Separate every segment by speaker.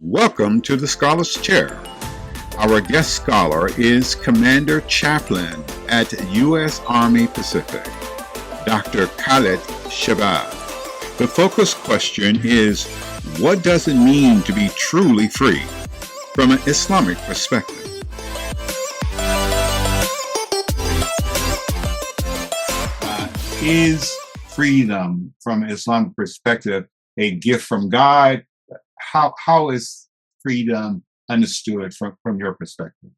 Speaker 1: Welcome to the Scholar's Chair. Our guest scholar is Commander Chaplain at U.S. Army Pacific, Dr. Khalid Shabazz. The focus question is, what does it mean to be truly free from an Islamic perspective? Is freedom from an Islamic perspective a gift from God? How is freedom understood from your perspective?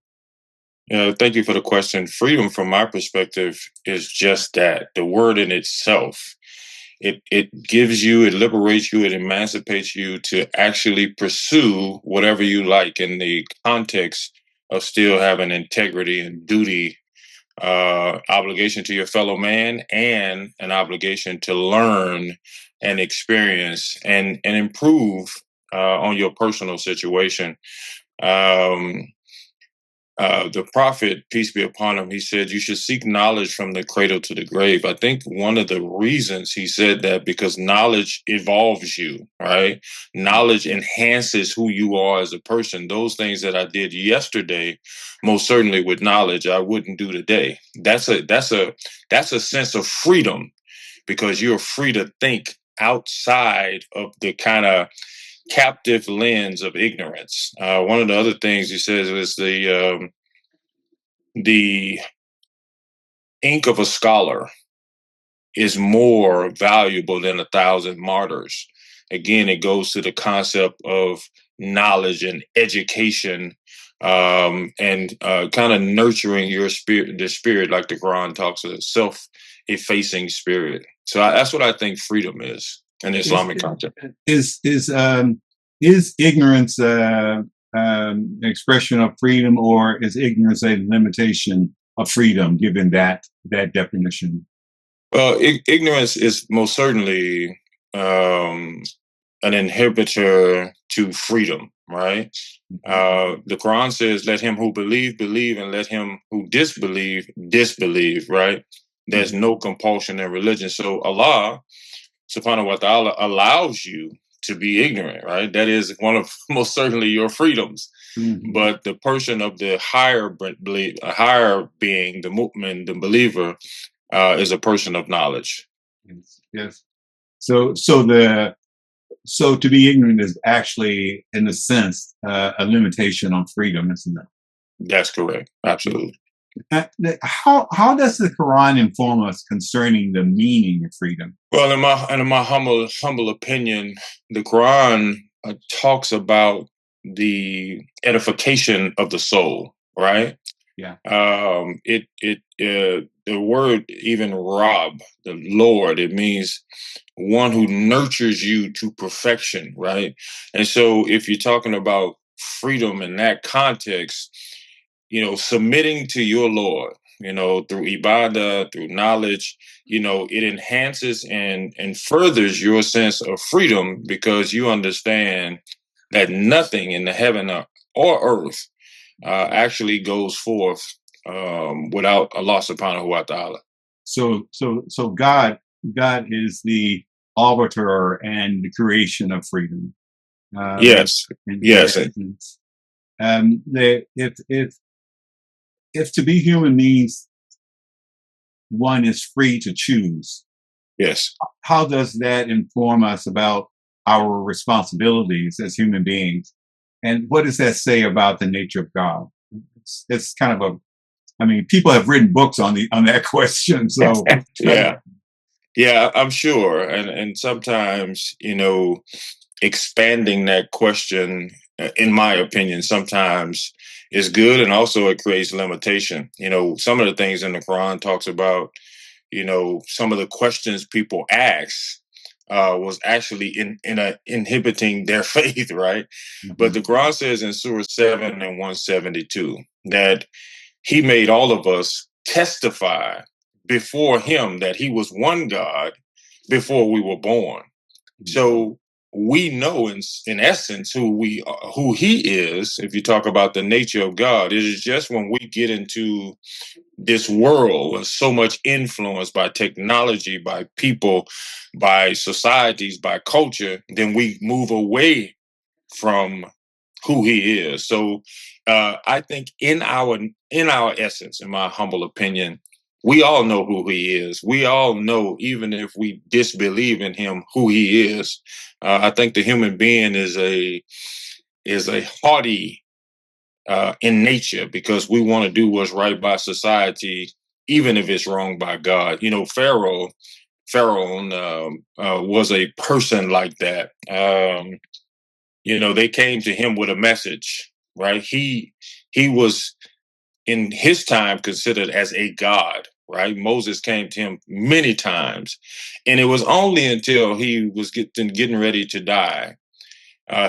Speaker 2: Thank you for the question. Freedom, from my perspective, is just that. The word in itself, it gives you, it liberates you, it emancipates you to actually pursue whatever you like in the context of still having integrity and duty, obligation to your fellow man, and an obligation to learn and experience and improve on your personal situation. The prophet, peace be upon him, he said, you should seek knowledge from the cradle to the grave. I think one of the reasons he said that, because knowledge evolves you, right? Knowledge enhances who you are as a person. Those things that I did yesterday, most certainly with knowledge, I wouldn't do today. That's a sense of freedom, because you're free to think outside of the kind of captive lens of ignorance. One of the other things he says is the ink of a scholar is more valuable than 1,000 martyrs. Again, it goes to the concept of knowledge and education, and kind of nurturing your spirit, the spirit, like the Quran talks of, self-effacing spirit. So that's what I think freedom is in the Islamic concept.
Speaker 1: Is ignorance an expression of freedom, or is ignorance a limitation of freedom, given that definition?
Speaker 2: Well, ignorance is most certainly an inhibitor to freedom, right? The Quran says, let him who believe, believe, and let him who disbelieve, disbelieve, right? There's no compulsion in religion. So Allah, subhanahu wa ta'ala, allows you to be ignorant, right? That is one of most certainly your freedoms. Mm-hmm. But the person of the higher being, the mu'min, the believer, is a person of knowledge.
Speaker 1: Yes. So to be ignorant is actually, in a sense, a limitation on freedom, isn't it?
Speaker 2: That's correct. Absolutely.
Speaker 1: How does the Quran inform us concerning the meaning of freedom?
Speaker 2: Well, in my humble opinion, the Quran talks about the edification of the soul, right?
Speaker 1: Yeah.
Speaker 2: The word, even Rab, the Lord, it means one who nurtures you to perfection, right? And so if you're talking about freedom in that context, submitting to your Lord, through ibadah, through knowledge, it enhances and furthers your sense of freedom, because you understand that nothing in the heaven or earth actually goes forth without Allah subhanahu wa ta'ala.
Speaker 1: So God is the arbiter and the creation of freedom.
Speaker 2: Yes. Yes.
Speaker 1: If to be human means one is free to choose,
Speaker 2: yes,
Speaker 1: how does that inform us about our responsibilities as human beings? And what does that say about the nature of God? It's kind of people have written books on that question. So
Speaker 2: yeah, I'm sure. And sometimes, expanding that question, in my opinion, sometimes is good, and also it creates limitation. Some of the things in the Quran talks about, some of the questions people ask was actually inhibiting their faith, right? Mm-hmm. But the Quran says in Surah 7 and 172 that he made all of us testify before him that he was one God before we were born. Mm-hmm. So we know in essence who he is. If you talk about the nature of God, it is just when we get into this world with so much influence by technology, by people, by societies, by culture, then we move away from who he is. So I think in our essence, in my humble opinion, we all know who he is. We all know, even if we disbelieve in him, who he is. I think the human being is a haughty in nature, because we want to do what's right by society, even if it's wrong by God. Pharaoh was a person like that. They came to him with a message, right? He was in his time considered as a god, right? Moses came to him many times, and it was only until he was getting ready to die,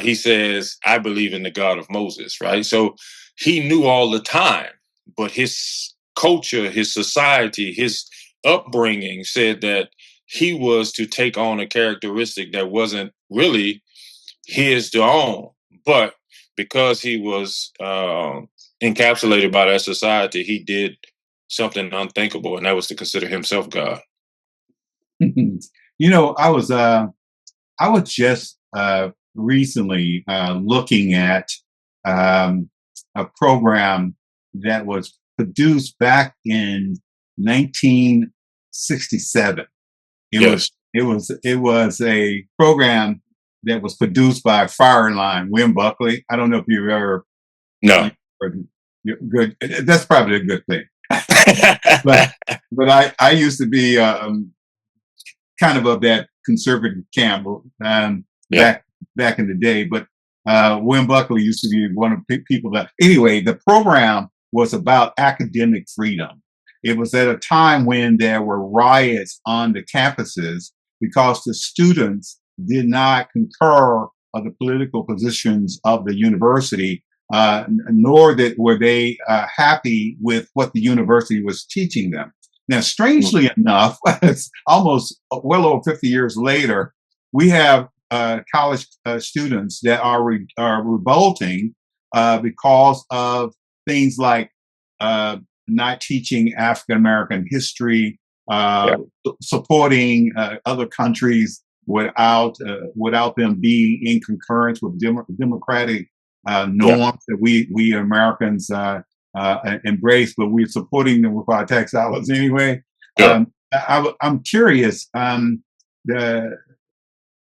Speaker 2: he says, "I believe in the God of Moses," right? So he knew all the time, but his culture, his society, his upbringing said that he was to take on a characteristic that wasn't really his to own. But because he was encapsulated by that society, he did something unthinkable, and that was to consider himself God.
Speaker 3: I was just recently looking at a program that was produced back in 1967.
Speaker 2: Yes.
Speaker 3: It was a program that was produced by Fireline, Wim Buckley. I don't know if you've ever
Speaker 2: No.
Speaker 3: good. That's probably a good thing. but I used to be kind of that conservative camp
Speaker 2: Yeah.
Speaker 3: back in the day. But Wim Buckley used to be one of the people that. Anyway, the program was about academic freedom. It was at a time when there were riots on the campuses because the students did not concur of the political positions of the university, nor were they happy with what the university was teaching them. Now, strangely enough, it's almost well over 50 years later, we have college students that are revolting because of things like not teaching African American history, supporting other countries without them being in concurrence with democratic norms that we Americans embrace, but we're supporting them with our tax dollars anyway.
Speaker 2: Yeah.
Speaker 3: I'm curious.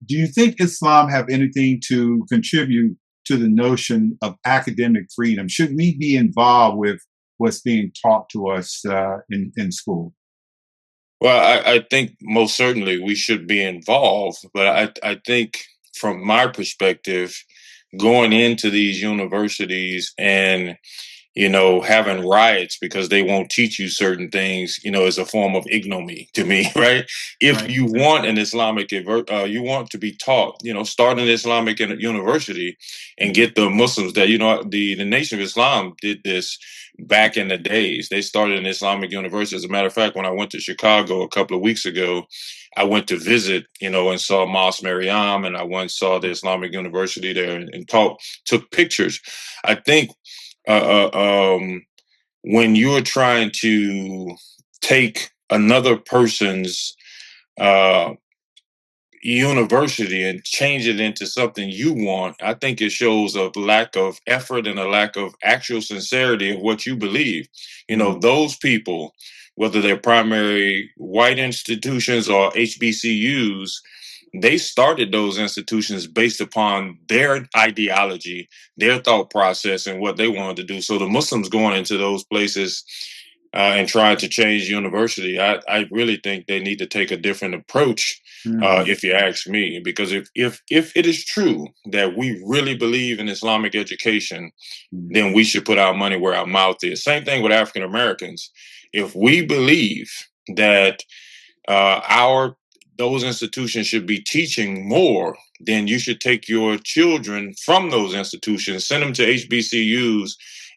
Speaker 3: Do you think Islam have anything to contribute to the notion of academic freedom? Should we be involved with what's being taught to us in school?
Speaker 2: Well, I think most certainly we should be involved, but I think from my perspective, going into these universities and having riots because they won't teach you certain things, is a form of ignominy to me, right? If
Speaker 3: Right.
Speaker 2: you want an Islamic, you want to be taught, start an Islamic university and get the Muslims that, the Nation of Islam did this back in the days. They started an Islamic university. As a matter of fact, when I went to Chicago a couple of weeks ago, I went to visit, and saw Mosque Mariam, and I went saw the Islamic University there and took pictures. I think when you're trying to take another person's uh, university and change it into something you want, I think it shows a lack of effort and a lack of actual sincerity of what you believe. Those people, whether they're primary white institutions or HBCUs, they started those institutions based upon their ideology, their thought process, and what they wanted to do. So the Muslims going into those places and trying to change university, I really think they need to take a different approach, if you ask me. Because if it is true that we really believe in Islamic education, then we should put our money where our mouth is. Same thing with African Americans. If we believe that those institutions should be teaching more, then you should take your children from those institutions, send them to HBCUs,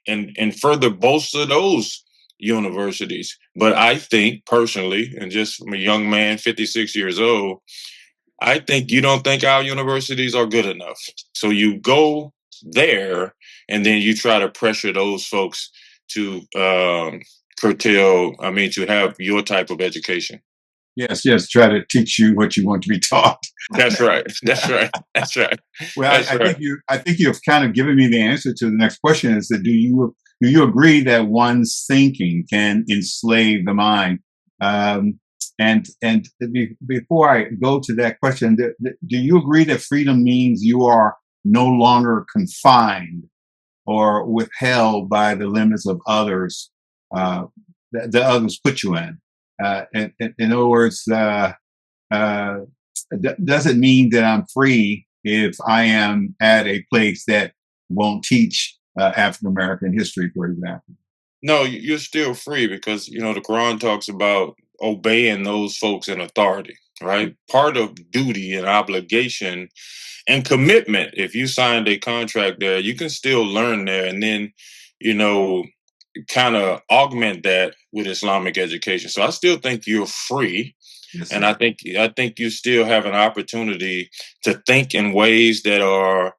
Speaker 2: and further bolster those universities. But I think personally, and just from a young man, 56 years old, I think you don't think our universities are good enough. So you go there and then you try to pressure those folks to to have your type of education.
Speaker 3: Yes, yes. Try to teach you what you want to be taught.
Speaker 2: That's right. That's right. That's right.
Speaker 3: Well,
Speaker 2: That's
Speaker 3: I
Speaker 2: right.
Speaker 3: think you have kind of given me the answer to the next question. Is that do you agree that one's thinking can enslave the mind? Um, before I go to that question, do you agree that freedom means you are no longer confined or withheld by the limits of others uh, that others put you in? In other words, uh, does it mean that I'm free if I am at a place that won't teach African American history, for example?
Speaker 2: No, you're still free because the Quran talks about obeying those folks in authority, right? Part of duty and obligation and commitment. If you signed a contract there, you can still learn there, and then you know kind of augment that with Islamic education. So I still think you're free,
Speaker 3: Yes,
Speaker 2: and
Speaker 3: sir.
Speaker 2: I think you still have an opportunity to think in ways that are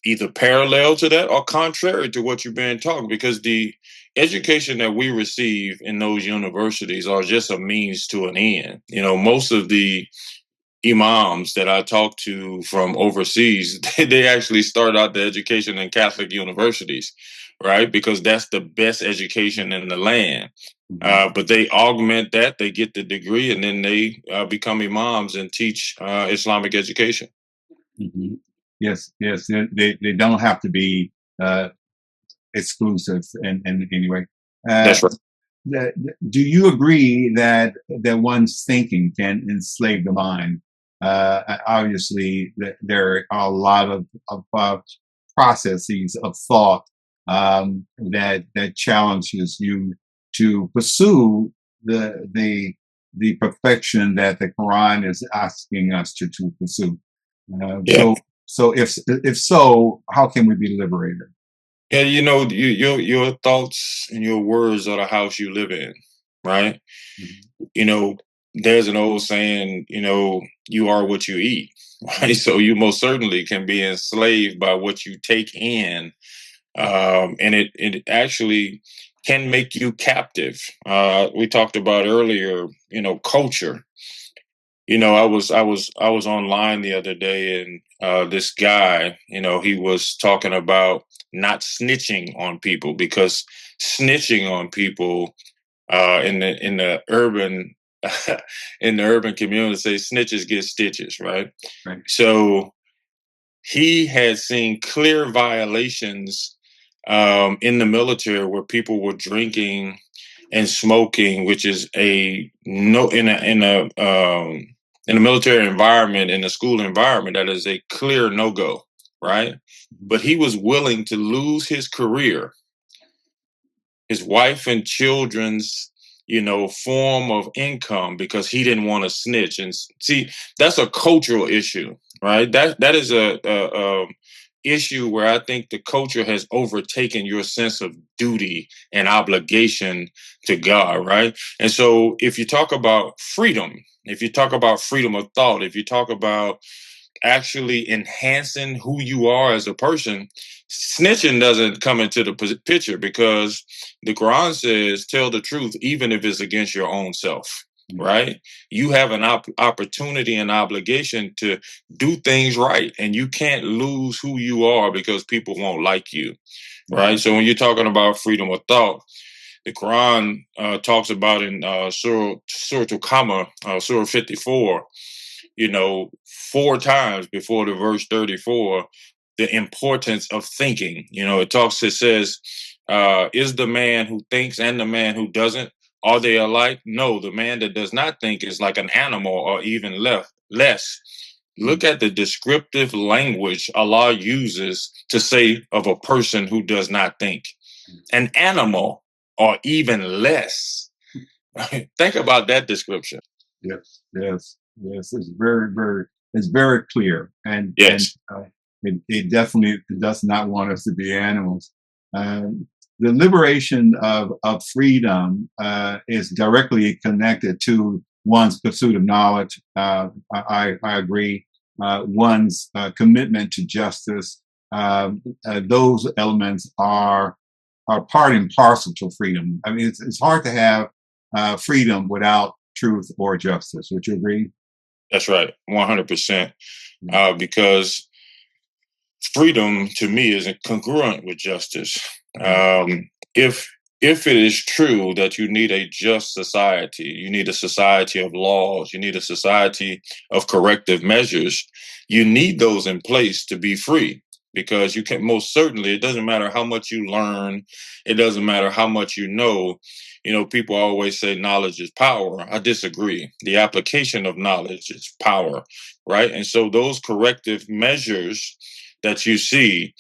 Speaker 2: either parallel to that or contrary to what you've been taught, because the education that we receive in those universities are just a means to an end. Most of the imams that I talk to from overseas, they actually start out the education in Catholic universities, right? Because that's the best education in the land.
Speaker 3: Mhm.
Speaker 2: But they augment that, they get the degree, and then they become imams and teach Islamic education.
Speaker 3: Mhm. Yes, yes. They don't have to be uh, exclusive in any way. Uh,
Speaker 2: That's right.
Speaker 3: do you agree that one's thinking can enslave the mind? Obviously, there are a lot of processes of thought that challenges you to pursue the perfection that the Quran is asking us to pursue. Uh,
Speaker 2: Yeah.
Speaker 3: so so if so, how can we be liberated?
Speaker 2: Yeah, your thoughts and your words are the house you live in, right?
Speaker 3: Mhm.
Speaker 2: You know, there's an old saying, you are what you eat, right? So you most certainly can be enslaved by what you take in, and it actually can make you captive. We talked about earlier, culture. I was online the other day, and this guy, he was talking about not snitching on people, because snitching on people in the urban in the urban community, say snitches get stitches, right?
Speaker 3: Right.
Speaker 2: So he had seen clear violations in the military where people were drinking and smoking, which is a no in a military environment, in a school environment, that is a clear no go, right?
Speaker 3: Mhm.
Speaker 2: But he was willing to lose his career, his wife and children's form of income, because he didn't want to snitch. And see, that's a cultural issue, right? That is a issue where I think the culture has overtaken your sense of duty and obligation to God, right? And so if you talk about freedom, if you talk about freedom of thought, if you talk about actually enhancing who you are as a person, snitching doesn't come into the picture, because the Quran says, tell the truth, even if it's against your own self. Right? You have an opportunity and obligation to do things right, and you can't lose who you are because people won't like you. Right?
Speaker 3: Mhm.
Speaker 2: So when you're talking about freedom of thought, the Quran talks about in Surah Al-Qamar, Surah 54, 4 times before the verse 34, the importance of thinking. It says, is the man who thinks and the man who doesn't, are they alike? No, the man that does not think is like an animal, or even less.
Speaker 3: Mhm.
Speaker 2: Look at the descriptive language Allah uses to say of a person who does not think. An animal, or even less. Think about that description.
Speaker 3: Yes, yes, yes. It's very clear, and
Speaker 2: Yes.
Speaker 3: it definitely does not want us to be animals. The liberation of freedom is directly connected to one's pursuit of knowledge. I agree. One's commitment to justice. Those elements are part and parcel to freedom. I mean, it's hard to have freedom without truth, or justice. Would you agree?
Speaker 2: That's right, 100%. Because freedom to me is congruent with justice. If it is true that you need a just society, you need a society of laws, you need a society of corrective measures, you need those in place to be free. Because you can most certainly, it doesn't matter how much you learn, it doesn't matter how much you know. You know, people always say knowledge is power. I disagree. The application of knowledge is power, right? And so those corrective measures that you see,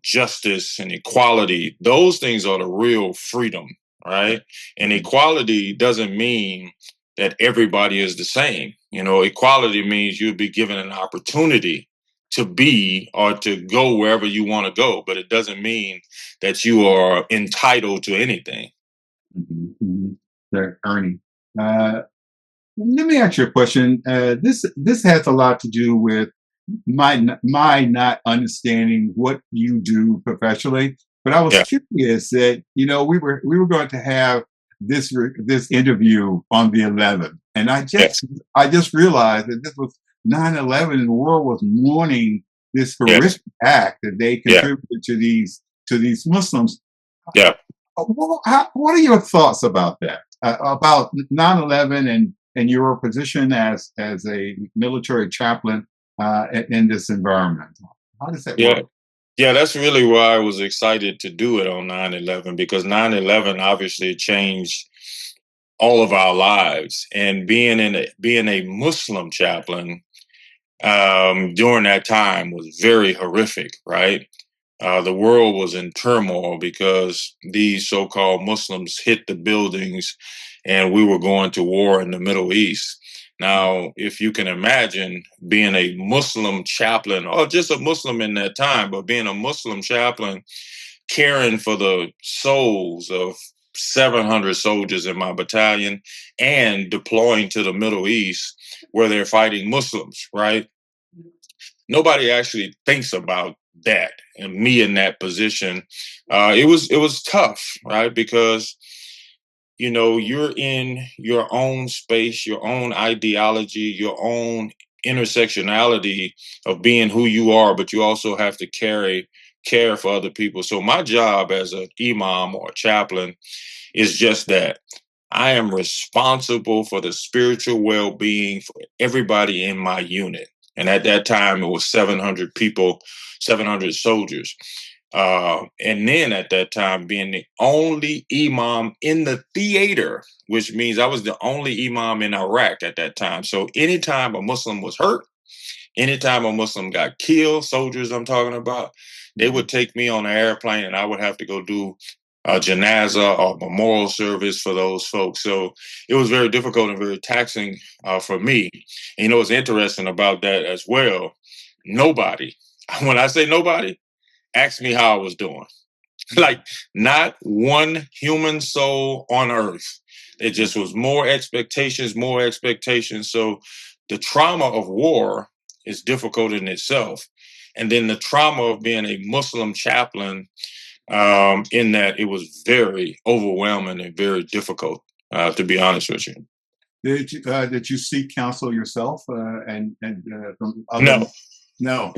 Speaker 2: justice and equality, those things are the real freedom, right? And equality doesn't mean that everybody is the same. You know, equality means you'll be given an opportunity to be or to go wherever you want to go, but it doesn't mean that you are entitled to anything.
Speaker 3: Sir Ernie, let me ask you a question. This has a lot to do with my not understanding what you do professionally, but I was curious that we were going to have this interview on the 11th, and I just realized that this was 9/11, and the world was mourning this horrific act that they contributed to these Muslims. What are your thoughts about that? About 9/11 and your position as a military chaplain in this environment? How does that work?
Speaker 2: Yeah, that's really why I was excited to do it on 9/11, because 9/11 obviously changed all of our lives. And being a Muslim chaplain during that time was very horrific, right? The world was in turmoil because these so-called Muslims hit the buildings and we were going to war in the Middle East. Now, if you can imagine being a Muslim chaplain, or just a Muslim in that time, but being a Muslim chaplain, caring for the souls of 700 soldiers in my battalion and deploying to the Middle East where they're fighting Muslims, right? Nobody actually thinks about that, and me in that position. It was tough, right? Because you're in your own space, your own ideology, your own intersectionality of being who you are, but you also have to care for other people. So my job as an imam or a chaplain is just that. I am responsible for the spiritual well-being for everybody in my unit. And at that time, it was 700 people, 700 soldiers. And then at that time, being the only imam in the theater, which means I was the only imam in Iraq at that time. So anytime a Muslim was hurt, anytime a Muslim got killed, soldiers I'm talking about, they would take me on an airplane and I would have to go do a janazah or memorial service for those folks. So it was very difficult and very taxing for me. And what's interesting about that as well, nobody, when I say nobody, asked me how I was doing. Like, not one human soul on earth. It just was more expectations. So the trauma of war is difficult in itself. And then the trauma of being a Muslim chaplain, in that it was very overwhelming and very difficult, to be honest with you.
Speaker 3: Did you seek counsel yourself and from other?
Speaker 2: No.
Speaker 3: No.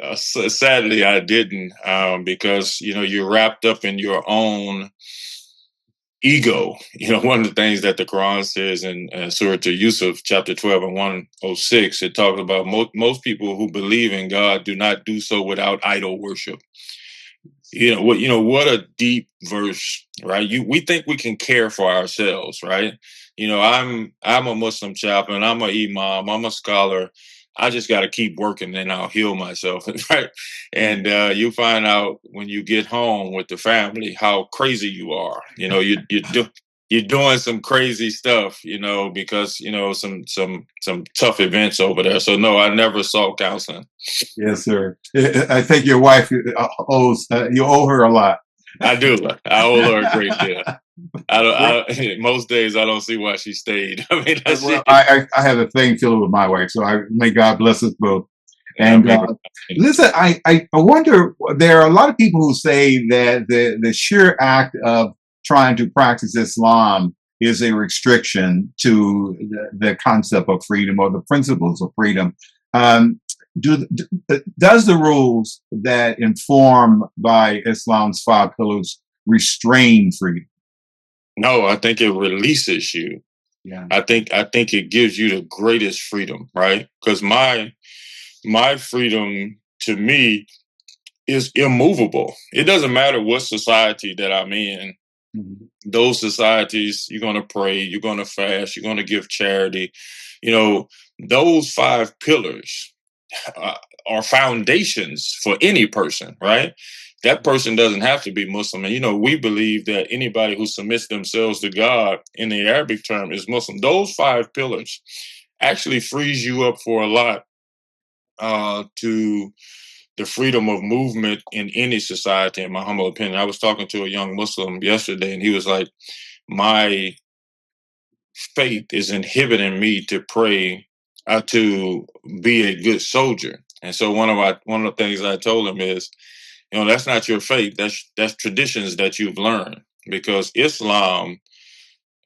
Speaker 2: Sadly, I didn't, because you're wrapped up in your own ego. One of the things that the Quran says in Surah to Yusuf, chapter 12 and 106, it talks about most people who believe in God do not do so without idol worship. What a deep verse, right? We think we can care for ourselves, right? I'm a Muslim chaplain, I'm an imam, I'm a scholar. I just got to keep working and I'll heal myself, right? And you find out when you get home with the family how crazy you are. You're doing some crazy stuff, because some tough events over there. So no, I never sought counseling.
Speaker 3: Yes, sir. I think your wife owes you owe her a lot.
Speaker 2: I do. I owe her a great deal. Most days I don't see why she stayed. I mean,
Speaker 3: I have a thing filled with my wife, so may God bless us both. And listen, I wonder, there are a lot of people who say that the sheer act of trying to practice Islam is a restriction to the concept of freedom or the principles of freedom. Um, does the rules that inform by Islam's five pillars restrain freedom?
Speaker 2: No, I think it releases you.
Speaker 3: Yeah.
Speaker 2: I think it gives you the greatest freedom, right? Because my freedom to me is immovable. It doesn't matter what society that I'm in.
Speaker 3: Mhm.
Speaker 2: Those societies, you're going to pray, you're going to fast, you're going to give charity. You know, those five pillars uh, are foundations for any person, right? That person doesn't have to be Muslim. And, we believe that anybody who submits themselves to God in the Arabic term is Muslim. Those five pillars actually frees you up for a lot to the freedom of movement in any society, in my humble opinion. I was talking to a young Muslim yesterday, and he was like, my faith is inhibiting me to pray, to be a good soldier. And so one of the things I told him is, that's not your faith. That's traditions that you've learned, because Islam,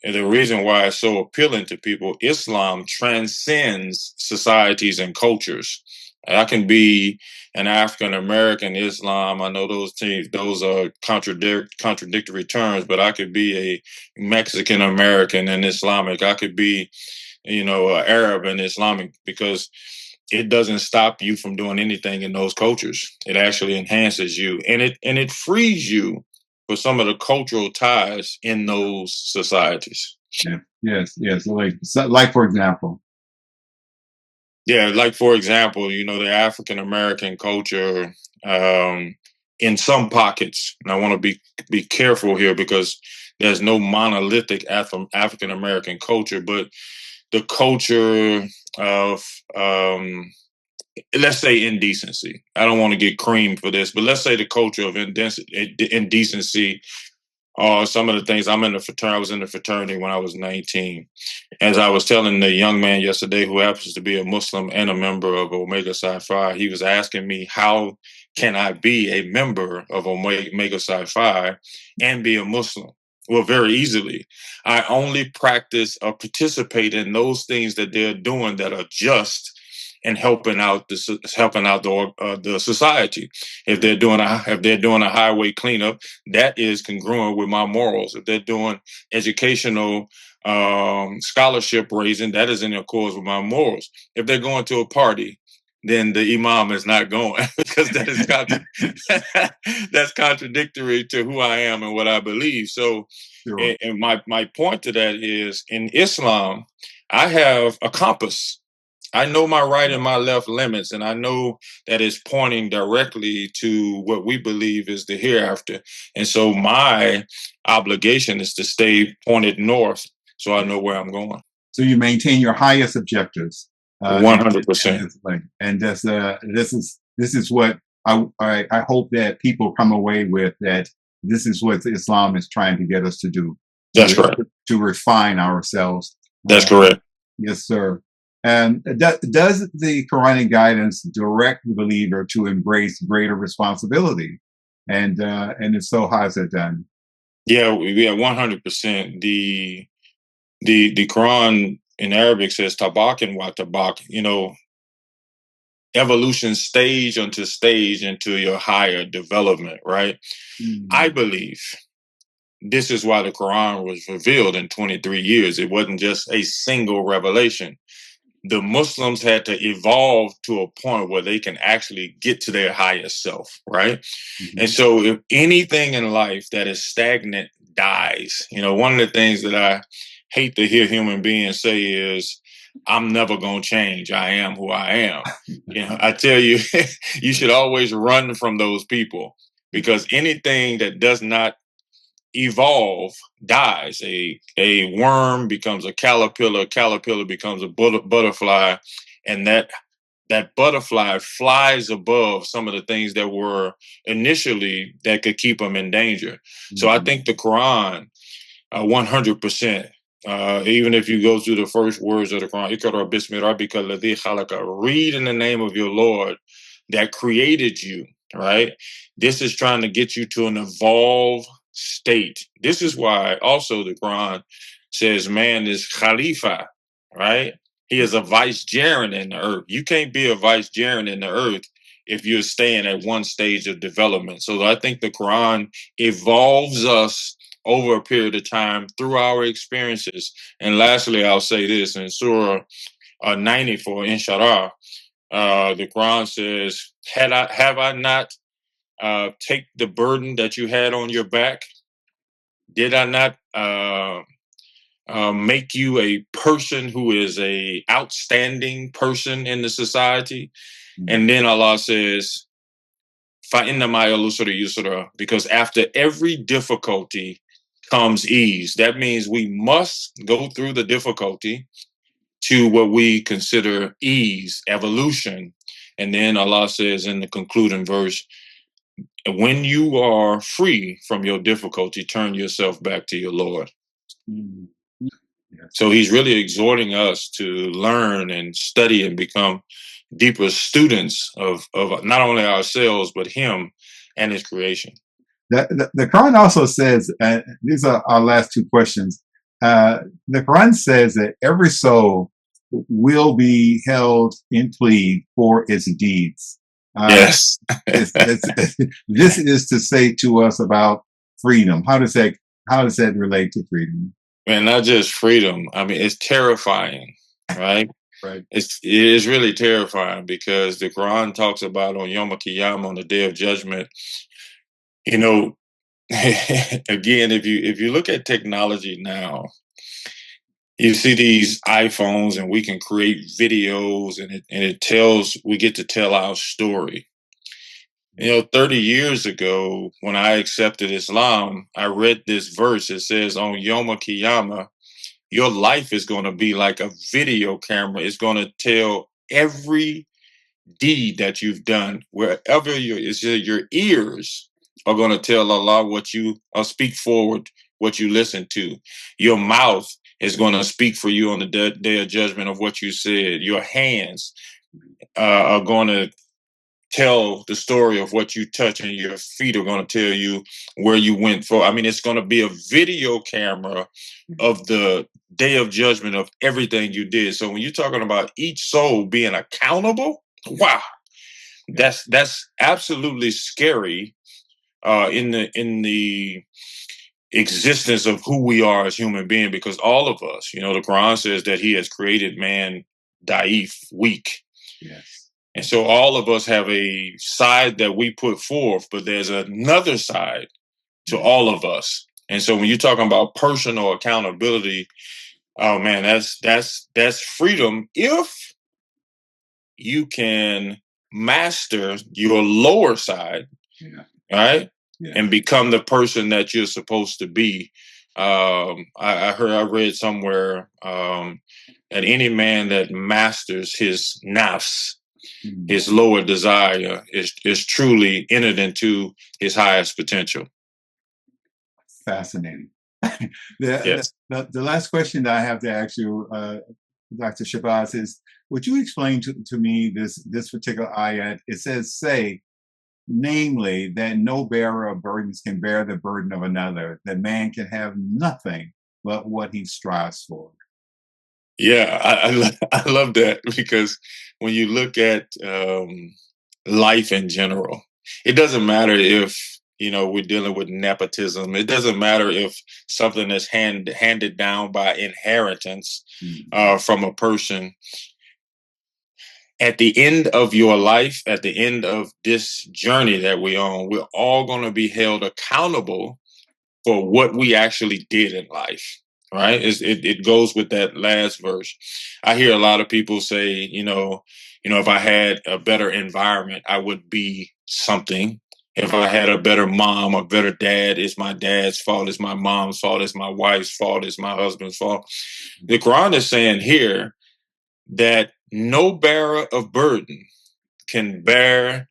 Speaker 2: and the reason why it's so appealing to people, Islam transcends societies and cultures. I can be an African American Islam. I know those are contradictory terms, but I could be a Mexican American and Islamic. I could be, Arab and Islamic, because it doesn't stop you from doing anything in those cultures. It actually enhances you, and it frees you for some of the cultural ties in those societies.
Speaker 3: Yeah. Yes. Yes. Like for example.
Speaker 2: Yeah, like for example, the African American culture, in some pockets, and I want to be careful here because there's no monolithic African American culture, but the culture of, let's say, indecency. I don't want to get creamed for this, but let's say the culture of indecency. Some of the things, I was in the fraternity when I was 19. As I was telling the young man yesterday, who happens to be a Muslim and a member of Omega Psi Phi, he was asking me, how can I be a member of Omega Psi Phi and be a Muslim? Well, very easily. I only practice or participate in those things that they're doing that are just and helping out the society. If they're doing a highway cleanup, that is congruent with my morals. If they're doing educational scholarship raising, that is in accord with my morals. If they're going to a party, then the imam is not going because that's contradictory to who I am and what I believe. So,
Speaker 3: Sure.
Speaker 2: and my point to that is, in Islam, I have a compass. I know my right and my left limits, and I know that it's pointing directly to what we believe is the hereafter. And so my obligation is to stay pointed north so I know where I'm going.
Speaker 3: So you maintain your highest objectives.
Speaker 2: 100%.
Speaker 3: And this is what I hope that people come away with, that this is what Islam is trying to get us to do.
Speaker 2: That's right.
Speaker 3: To refine ourselves.
Speaker 2: That's correct.
Speaker 3: Yes, sir. And does the Quranic guidance direct the believer to embrace greater responsibility? And if so, how is that done?
Speaker 2: Yeah, 100%. The Quran in Arabic says tabak and wa tabak. Evolution stage into your higher development, right?
Speaker 3: Mm.
Speaker 2: I believe this is why the Quran was revealed in 23 years. It wasn't just a single revelation. The Muslims had to evolve to a point where they can actually get to their highest self, right?
Speaker 3: Mm-hmm.
Speaker 2: And so if anything in life that is stagnant dies, one of the things that I hate to hear human beings say is, I'm never going to change. I am who I am. I tell you, you should always run from those people, because anything that does not evolve dies. A worm becomes a caterpillar becomes a butterfly, and that butterfly flies above some of the things that were initially that could keep them in danger. Mm-hmm. So I think the Quran, 100%, even if you go through the first words of the Quran, Iqra bismi rabbika alladhi khalaqa, read in the name of your Lord that created you, right? This is trying to get you to an evolve state. This is why also the Quran says man is Khalifa, right? He is a vicegerent in the earth. You can't be a vicegerent in the earth if you're staying at one stage of development. So I think the Quran evolves us over a period of time through our experiences. And lastly, I'll say this in Surah 94, Inshallah, the Quran says, have I not take the burden that you had on your back? Did I not make you a person who is a outstanding person in the society? And then Allah says, فَإِنَّ مَا يَلُسْرِ يُسْرًا, because after every difficulty comes ease. That means we must go through the difficulty to what we consider ease, evolution. And then Allah says in the concluding verse, when you are free from your difficulty, turn yourself back to your Lord.
Speaker 3: Mm.
Speaker 2: So he's really exhorting us to learn and study and become deeper students of not only ourselves, but him and his creation.
Speaker 3: The Quran also says, these are our last two questions. The Quran says that every soul will be held in plea for its deeds.
Speaker 2: Yes.
Speaker 3: This is to say to us about freedom. How does that relate to freedom?
Speaker 2: Man, not just freedom. I mean, it's terrifying, right?
Speaker 3: Right.
Speaker 2: It is really terrifying because the Quran talks about on Yom Kippur, on the Day of Judgment. You know, again, if you look at technology now, you see these iPhones, and we can create videos, and we get to tell our story. 30 years ago, when I accepted Islam, I read this verse. It says, on Yom Kippur, your life is going to be like a video camera. It's going to tell every deed that you've done, wherever your ears are going to tell Allah what you speak forward, what you listen to. Your mouth is going to speak for you on the day of judgment of what you said. Your hands are going to tell the story of what you touch, and your feet are going to tell you where you went for. I mean, it's going to be a video camera of the day of judgment of everything you did. So when you're talking about each soul being accountable, wow, that's absolutely scary in the existence of who we are as human beings, because all of us, the Quran says that he has created man da'if, weak.
Speaker 3: Yes.
Speaker 2: And so all of us have a side that we put forth, but there's another side to all of us. And so when you're talking about personal accountability, oh man, that's freedom if you can master your lower side, right? Yeah. And become the person that you're supposed to be. I read somewhere that any man that masters his nafs, his lower desire, is truly entered into his highest potential.
Speaker 3: Fascinating.
Speaker 2: Yes.
Speaker 3: The last question that I have to ask you, Dr. Shabazz, is would you explain to me this particular ayat? It says, say, namely, that no bearer of burdens can bear the burden of another, that man can have nothing but what he strives for.
Speaker 2: Yeah, I love that, because when you look at life in general, it doesn't matter if we're dealing with nepotism. It doesn't matter if something is handed down by inheritance from a person. At the end of your life, at the end of this journey that we're on, we're all going to be held accountable for what we actually did in life. Right? It goes with that last verse. I hear a lot of people say, if I had a better environment, I would be something. If I had a better mom, a better dad, it's my dad's fault, it's my mom's fault, it's my wife's fault, it's my husband's fault. The Quran is saying here that no bearer of burden can bear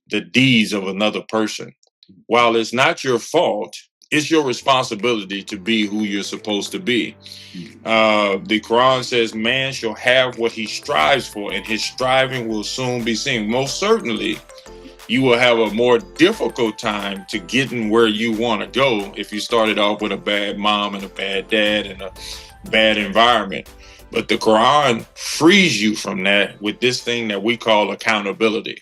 Speaker 2: the deeds of another person. While it's not your fault, it's your responsibility to be who you're supposed to be. The Quran says man shall have what he strives for, and his striving will soon be seen. Most certainly, you will have a more difficult time to getting where you want to go if you started off with a bad mom and a bad dad and a bad environment. But the Quran frees you from that with this thing that we call accountability.